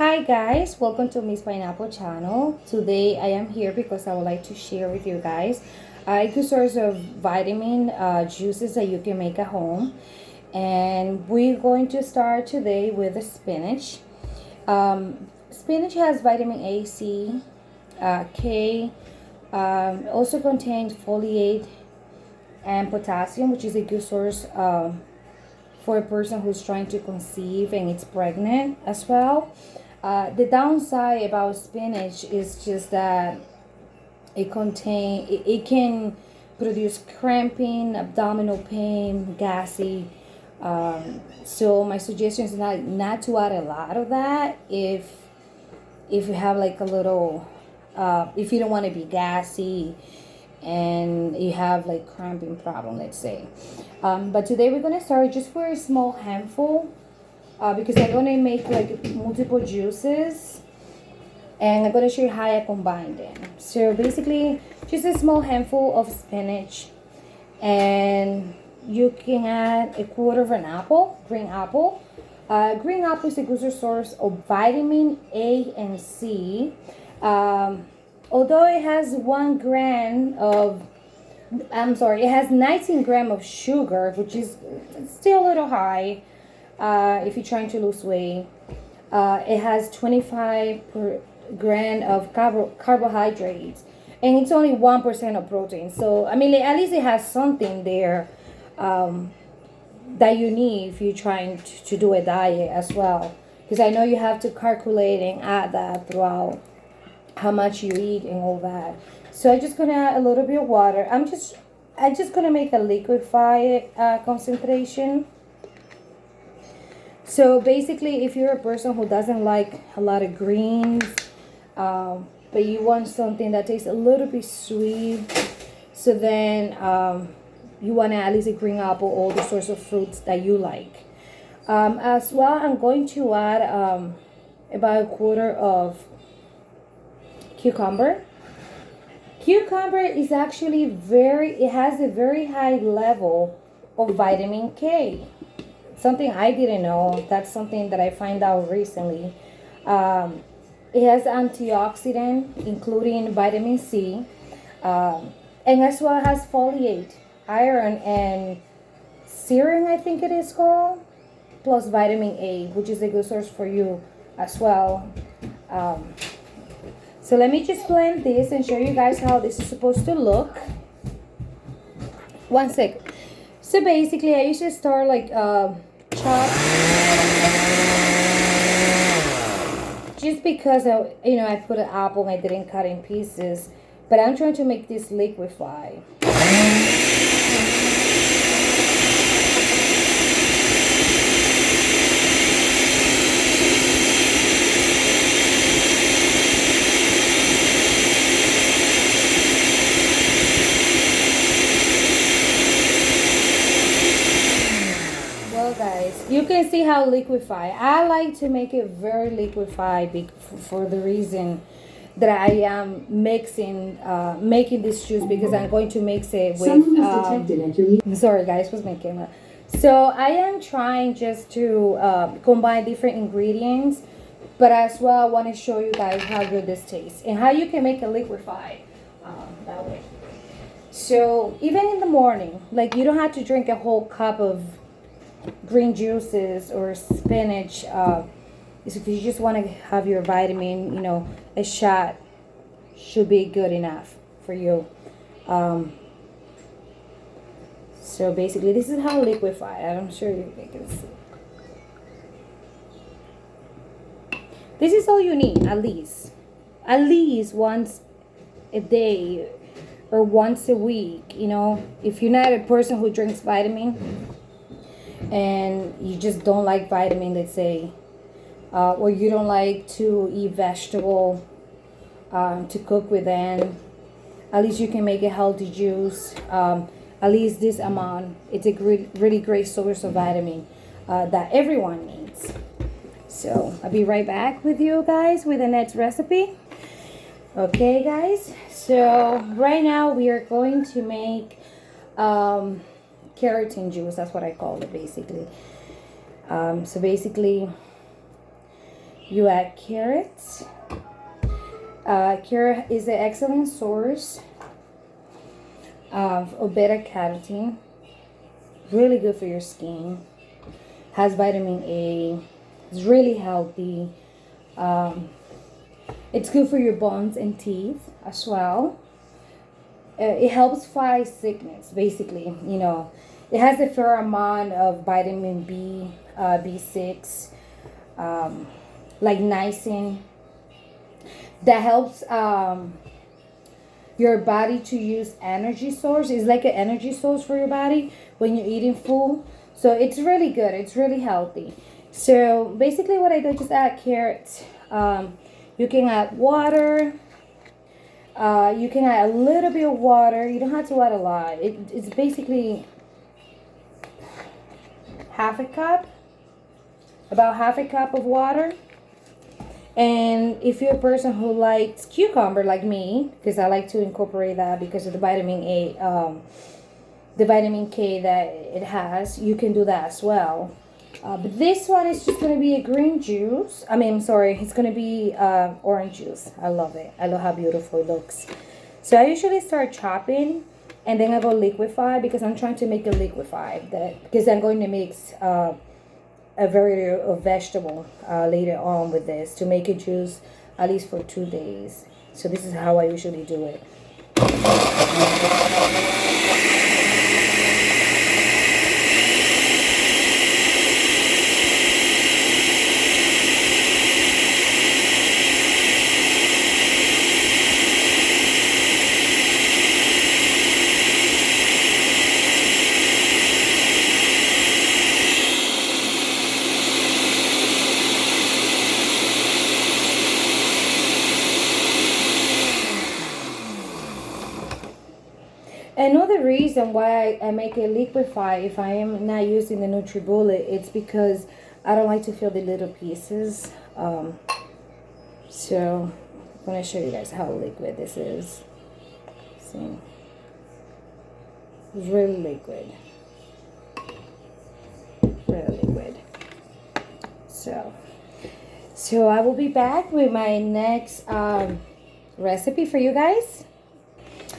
Hi guys, welcome to Miss Pineapple channel. Today I am here because I would like to share with you guys a good source of vitamin juices that you can make at home. And we're going to start today with the spinach. Spinach has vitamin A, C, K, also contains folate and potassium, which is a good source for a person who's trying to conceive and it's pregnant as well. The downside about spinach is just that it can produce cramping, abdominal pain, gassy. So my suggestion is not to add a lot of that if you have like a little if you don't want to be gassy and you have like cramping problem, let's say. But today we're gonna start just for a small handful because I'm gonna make like multiple juices and I'm gonna show you how I combine them. So basically just a small handful of spinach, and you can add a quarter of an apple, green apple. Green apple is a good source of vitamin A and C. Although it has 1 gram of, it has 19 grams of sugar, which is still a little high if you're trying to lose weight. It has 25 grams of carbohydrates, and it's only 1% of protein. So, I mean, at least it has something there that you need if you're trying to do a diet as well. Because I know you have to calculate and add that throughout how much you eat and all that. So I'm just gonna add a little bit of water. I'm just gonna make a liquefied concentration. So basically, if you're a person who doesn't like a lot of greens, but you want something that tastes a little bit sweet, so then you want to at least a green apple, all the sorts of fruits that you like. As well, I'm going to add about a quarter of cucumber. Cucumber is actually it has a very high level of vitamin K. Something I didn't know. That's something that I find out recently. It has antioxidant, including vitamin C, and as well has folate, iron, and serum, I think it is called, plus vitamin A, which is a good source for you as well. So let me just blend this and show you guys how this is supposed to look. 1 sec. So basically, I usually start like chop, just because I put an apple and I didn't cut in pieces, but I'm trying to make this liquefy. Guys, you can see how liquefied. I like to make it very liquefied for the reason that I am making this juice, because I'm going to mix it with I'm sorry guys, where's my camera? So I am trying just to combine different ingredients, but as well I want to show you guys how good this tastes and how you can make it liquefied that way. So even in the morning, like, you don't have to drink a whole cup of green juices or spinach. If you just want to have your vitamin, a shot should be good enough for you. So basically this is how liquefied. I'm sure you can see. This is all you need, at least once a day or once a week. If you're not a person who drinks vitamin and you just don't like vitamin, let's say, or you don't like to eat vegetable to cook with them, at least you can make a healthy juice. At least this amount, it's a really great source of vitamin that everyone needs. So I'll be right back with you guys with the next recipe. Okay guys, so right now we are going to make keratin juice. That's what I call it basically. So basically You add carrots. Carrot is an excellent source of beta carotene. Really good for your skin. Has vitamin A. It's really healthy. It's good for your bones and teeth as well. It helps fight sickness, basically. You know, it has a fair amount of vitamin B, B6, like niacin. That helps your body to use energy source. It's like an energy source for your body when you're eating food. So it's really good. It's really healthy. So basically what I do, just add carrots. You can add water. You can add a little bit of water. You don't have to add a lot. It's basically half a cup. About half a cup of water. And if you're a person who likes cucumber like me, because I like to incorporate that because of the vitamin A, the vitamin K that it has, you can do that as well. But this one is just going to be a green juice. It's going to be orange juice. I love it. I love how beautiful it looks. So I usually start chopping and then I go liquefy because I'm trying to make it liquefy. Because I'm going to mix a variety of vegetable later on with this to make a juice at least for 2 days. So this is how I usually do it. Another reason why I make it liquefy if I am not using the NutriBullet, it's because I don't like to feel the little pieces. So I'm going to show you guys how liquid this is. See? It's really liquid. Really liquid. So I will be back with my next recipe for you guys.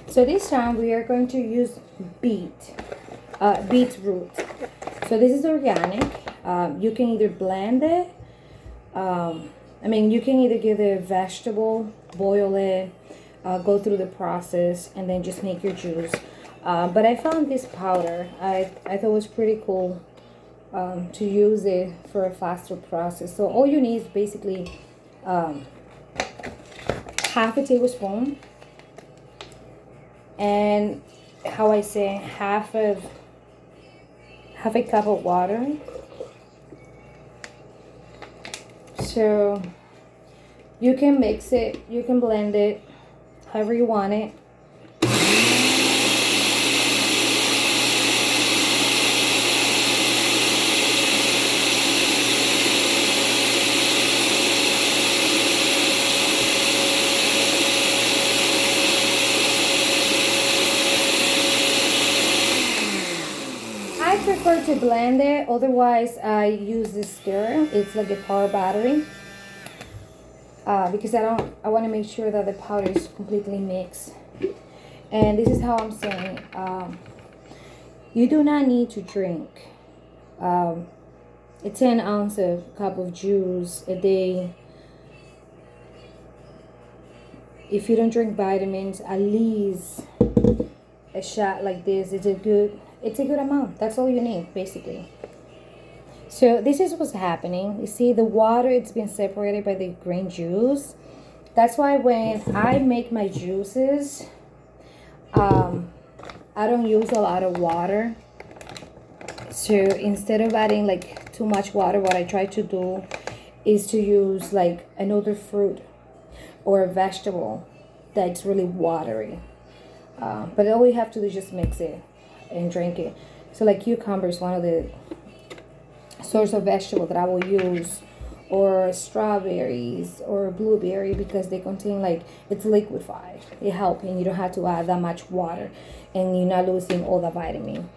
So this time we are going to use beetroot. So this is organic. You can either blend it. You can either give it a vegetable, boil it, go through the process, and then just make your juice. But I found this powder. I thought it was pretty cool to use it for a faster process. So all you need is basically half a tablespoon. And how I say, half a cup of water. So you can mix it, you can blend it however you want it. I prefer to blend it, otherwise I use this stirrer. It's like a power battery. Because I want to make sure that the powder is completely mixed. And this is how I'm saying, you do not need to drink a 10-ounce cup of juice a day. If you don't drink vitamins, at least a shot like this is a good amount. That's all you need, basically. So this is what's happening. You see the water, it's been separated by the green juice. That's why when I make my juices, I don't use a lot of water. So instead of adding like too much water, what I try to do is to use like another fruit or a vegetable that's really watery. But all we have to do is just mix it and drink it. So like cucumber is one of the source of vegetable that I will use, or strawberries or blueberry, because they contain like, it's liquefied. It helps, and you don't have to add that much water, and you're not losing all the vitamin.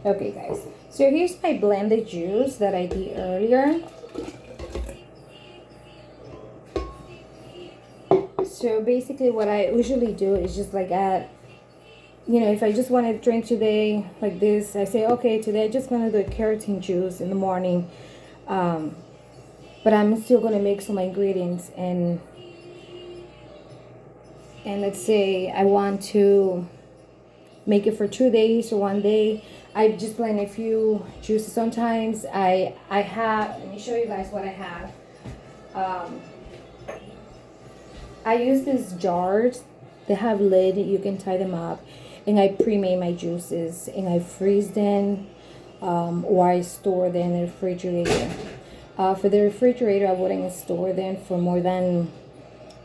Okay guys, so here's my blended juice that I did earlier. So basically what I usually do is just like add, if I just want to drink today like this, I say, okay, today I'm just going to do a carrotine juice in the morning. But I'm still going to mix some ingredients, and let's say I want to make it for 2 days or one day. I just blend a few juices. Sometimes I have, let me show you guys what I have. I use these jars. They have lid, you can tie them up, and I pre-made my juices and I freeze them, or I store them in the refrigerator. For the refrigerator, I wouldn't store them for more than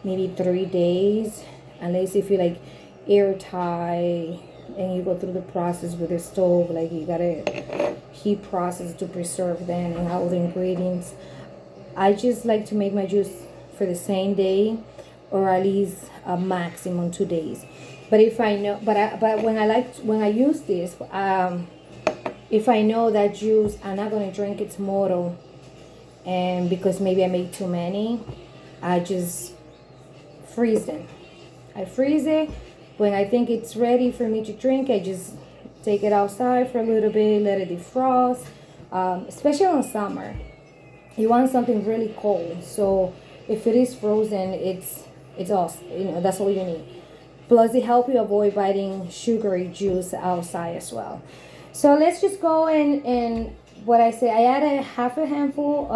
maybe 3 days, unless if you like airtight and you go through the process with the stove, like you gotta heat process to preserve them and all the ingredients. I just like to make my juice for the same day, or at least a maximum 2 days. But if I know, but when I use this, if I know that juice I'm not gonna drink it tomorrow, and because maybe I made too many, I just freeze them. I freeze it. When I think it's ready for me to drink, I just take it outside for a little bit, let it defrost. Especially in summer, you want something really cold. So if it is frozen, it's awesome. That's all you need. Plus, it helps you avoid biting sugary juice outside as well. So let's just go and what I say. I added half a handful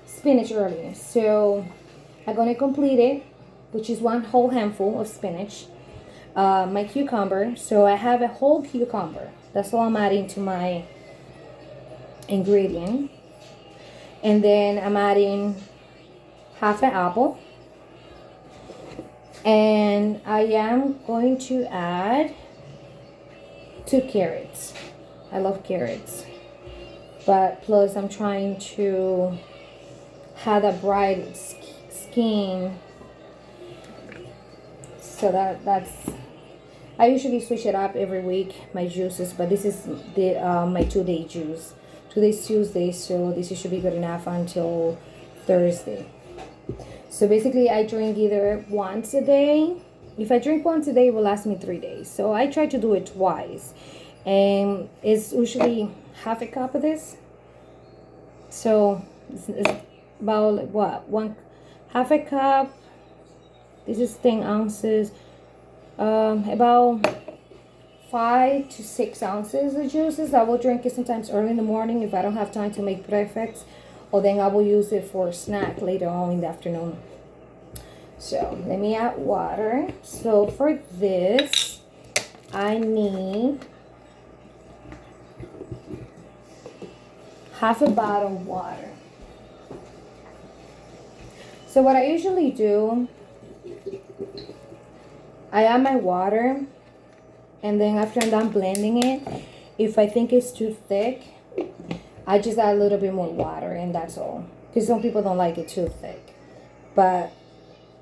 spinach earlier, so I'm gonna complete it, which is one whole handful of spinach. My cucumber, so I have a whole cucumber. That's all I'm adding to my ingredient. And then I'm adding half an apple. And I am going to add 2 carrots. I love carrots. But plus I'm trying to have a bright skin. So that's, I usually switch it up every week, my juices, but this is the my 2-day juice. Today's Tuesday, so this should be good enough until Thursday. So basically I drink either once a day. If I drink once a day, it will last me 3 days. So I try to do it twice. And it's usually half a cup of this. So it's about what? Half a cup. This is 10 ounces. About 5 to 6 ounces of juices. I will drink it sometimes early in the morning if I don't have time to make breakfast, or then I will use it for a snack later on in the afternoon. So let me add water. So for this, I need half a bottle of water. So what I usually do, I add my water, and then after I'm done blending it, if I think it's too thick, I just add a little bit more water, and that's all. Because some people don't like it too thick, but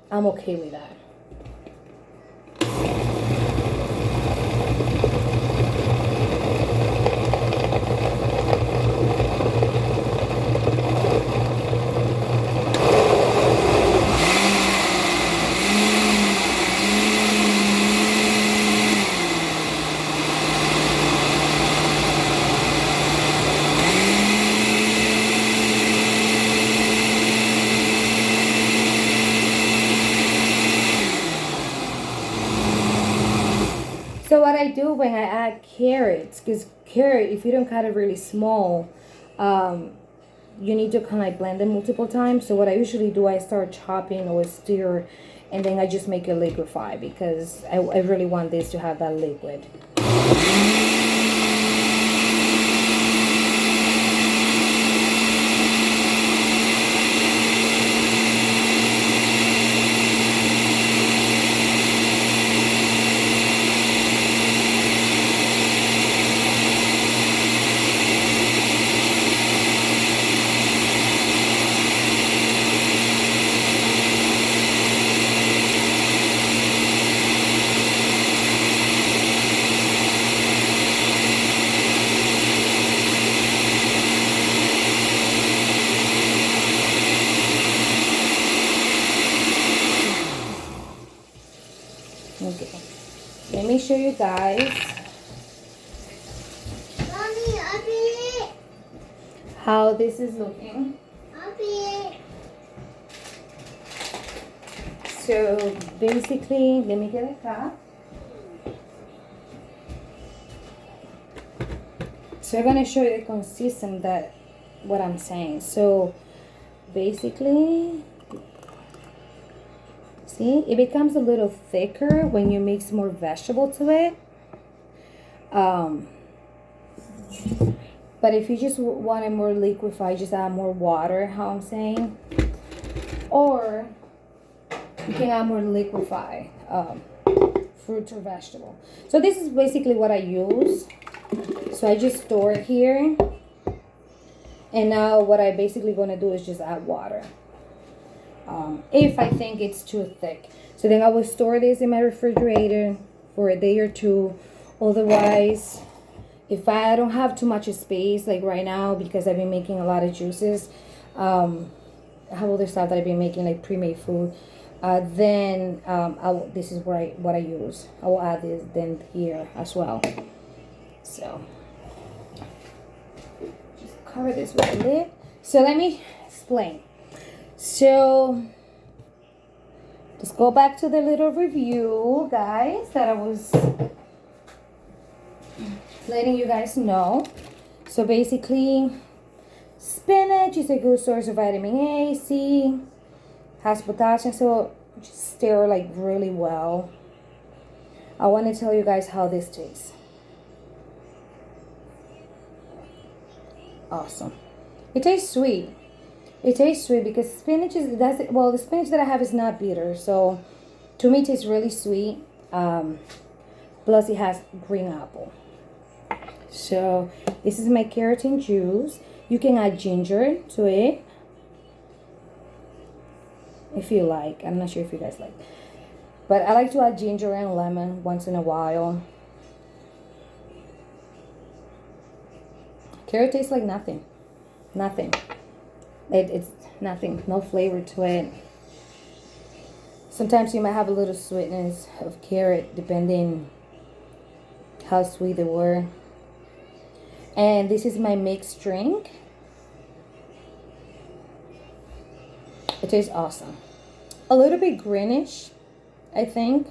I'm okay with that. So what I do when I add carrots, because carrot, if you don't cut it really small, you need to kind of like blend them multiple times. So what I usually do, I start chopping or stir, and then I just make it liquefy, because I really want this to have that liquid. me show you guys how this is looking. So basically, let me get a cup. So I'm gonna show you the consistency that what I'm saying. So basically, see, it becomes a little thicker when you mix more vegetable to it. But if you just want it more liquefied, just add more water, how I'm saying. Or you can add more liquefied fruit or vegetable. So this is basically what I use. So I just store it here. And now what I basically gonna do is just add water. If I think it's too thick. So then I will store this in my refrigerator for a day or two. Otherwise, if I don't have too much space, like right now, because I've been making a lot of juices, I have other stuff that I've been making, like pre-made food. Then this is what I use. I will add this then here as well. So just cover this with a lid. So let me explain. So let's go back to the little review, guys, that I was letting you guys know. So basically, spinach is a good source of vitamin A, C, has potassium, so just stir like really well. I want to tell you guys how this tastes. Awesome. It tastes sweet. It tastes sweet because spinach is, the spinach that I have is not bitter, so to me it tastes really sweet. Plus it has green apple. So this is my keratin juice. You can add ginger to it if you like. I'm not sure if you guys like, but I like to add ginger and lemon once in a while. Carrot tastes like nothing. It's nothing, no flavor to it. Sometimes you might have a little sweetness of carrot depending how sweet they were. And this is my mixed drink. It tastes awesome. A little bit greenish, I think.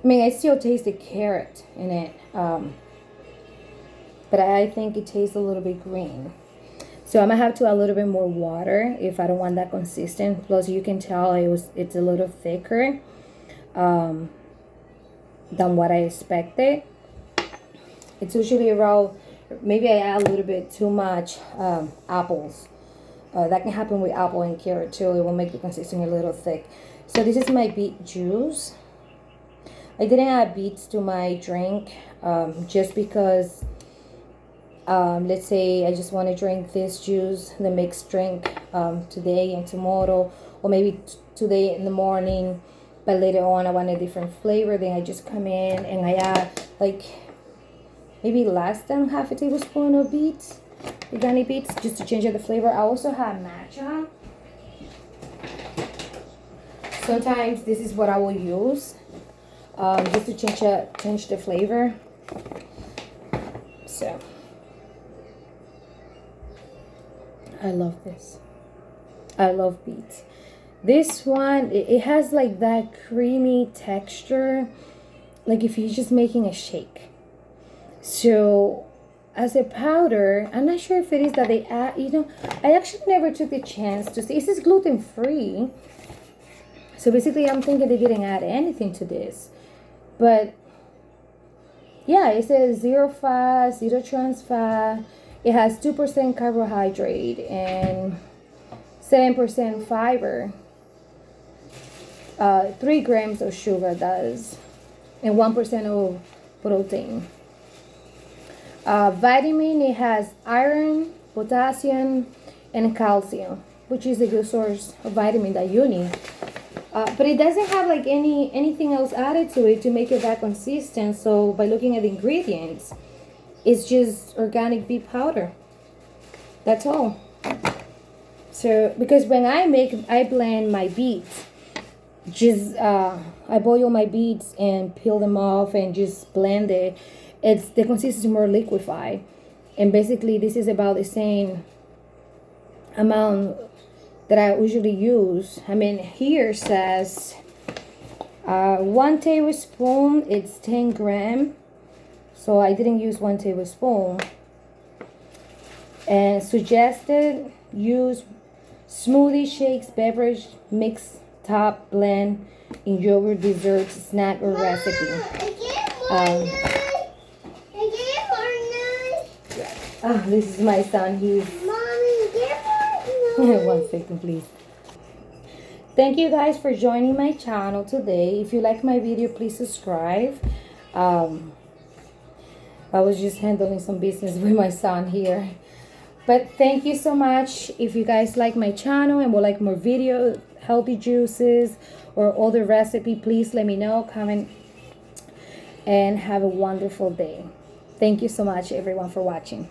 I mean, I still taste the carrot in it. But I think it tastes a little bit green. So I'm gonna have to add a little bit more water if I don't want that consistent. Plus you can tell it's a little thicker than what I expected. It's usually around, maybe I add a little bit too much apples. That can happen with apple and carrot too. It will make the consistency a little thick. So this is my beet juice. I didn't add beets to my drink just because let's say I just want to drink this juice, the mixed drink, today and tomorrow, or maybe today in the morning, but later on I want a different flavor. Then I just come in and I add like maybe less than half a tablespoon of beets, organic beets, just to change the flavor. I also have matcha. Sometimes this is what I will use just to change the flavor. So I love this. I love beets. This one, it has like that creamy texture, like if you're just making a shake. So as a powder, I'm not sure if it is that they add, I actually never took the chance to see. This is gluten free. So basically I'm thinking they didn't add anything to this. But yeah, it says 0 fat, 0 trans fat. It has 2% carbohydrate and 7% fiber. 3 grams of sugar does, and 1% of protein. Vitamin, it has iron, potassium, and calcium, which is a good source of vitamin that you need. But it doesn't have like anything else added to it to make it that consistent. So by looking at the ingredients, it's just organic beet powder. That's all. So because when I blend my beets, just I boil my beets and peel them off and just blend it. It's the consistency more liquefied, and basically this is about the same amount that I usually use. I mean, here says 1 tablespoon. It's 10 gram, so I didn't use 1 tablespoon. And suggested use smoothie shakes, beverage mix, top blend in yogurt, dessert, snack, or recipe. This is my son. He's one second, please. Thank you guys for joining my channel today. If you like my video, please subscribe. I was just handling some business with my son here. But thank you so much. If you guys like my channel and would like more video, healthy juices, or other recipe, please let me know. Comment and have a wonderful day. Thank you so much, everyone, for watching.